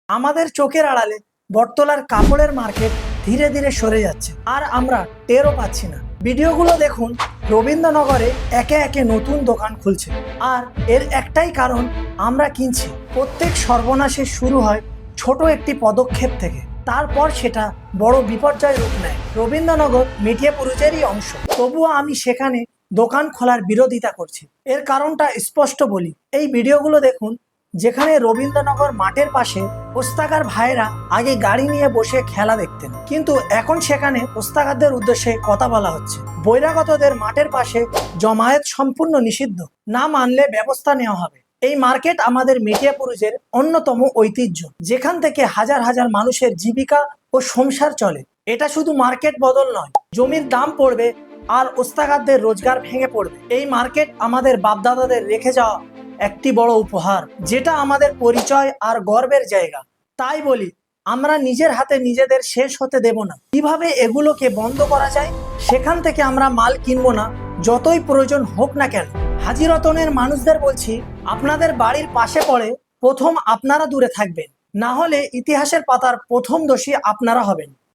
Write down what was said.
আমাদের চোখের আড়ালে বটতলার কাপড়ের মার্কেট ধীরে ধীরে সরে যাচ্ছে আর আমরা টেরও পাচ্ছি না। ভিডিওগুলো দেখুন, রবীন্দ্রনগরে একে একে নতুন দোকান খুলছে আর এর একটাই কারণ, আমরা কিনছি। প্রত্যেক সর্বনাশের শুরু হয় ছোট একটি পদক্ষেপ থেকে, তারপর সেটা বড় বিপর্যয় রূপ নেয়। রবীন্দ্রনগর মেটিয়াপুরুষেরই অংশ, তবুও আমি সেখানে দোকান খোলার বিরোধিতা করছি। এর কারণটা স্পষ্ট বলি, এই ভিডিওগুলো দেখুন যেখানে রবীন্দ্রনগর মাঠের পাশে পোস্তাকার ভাইয়েরা আগে গাড়ি নিয়ে বসে খেলা দেখতেন, কিন্তু এখন সেখানে পোস্তাকারদের উদ্দেশ্যে কথা বলা হচ্ছে। বহিরাগতদের মাঠের পাশে জমায়েত সম্পূর্ণ নিষিদ্ধ, না মানলে ব্যবস্থা নেওয়া হবে। এই মার্কেট আমাদের মেটিয়াপুরুষের অন্যতম ঐতিহ্য, যেখান থেকে হাজার হাজার মানুষের জীবিকা ও সংসার চলে। এটা শুধু মার্কেট বদল নয়, জমির দাম পড়বে আর ওস্তাকারদের রোজগার ভেঙে পড়বে। এই মার্কেট আমাদের বাপদাদাদের রেখে যাওয়া একটি বড় উপহার, যেটা আমাদের পরিচয় আর গর্বের জায়গা। তাই বলি, আমরা নিজের হাতে নিজেদের শেষ হতে দেব না। কিভাবে এগুলোকে বন্ধ করা যায়, সেখান থেকে আমরা মাল কিনবো না, যতই প্রয়োজন হোক না কেন। হাজী রতনের মানুষদের বলছি, আপনাদের বাড়ির পাশে পড়ে, প্রথম আপনারা দূরে থাকবেন, না হলে ইতিহাসের পাতার প্রথম দোষী আপনারা হবেন।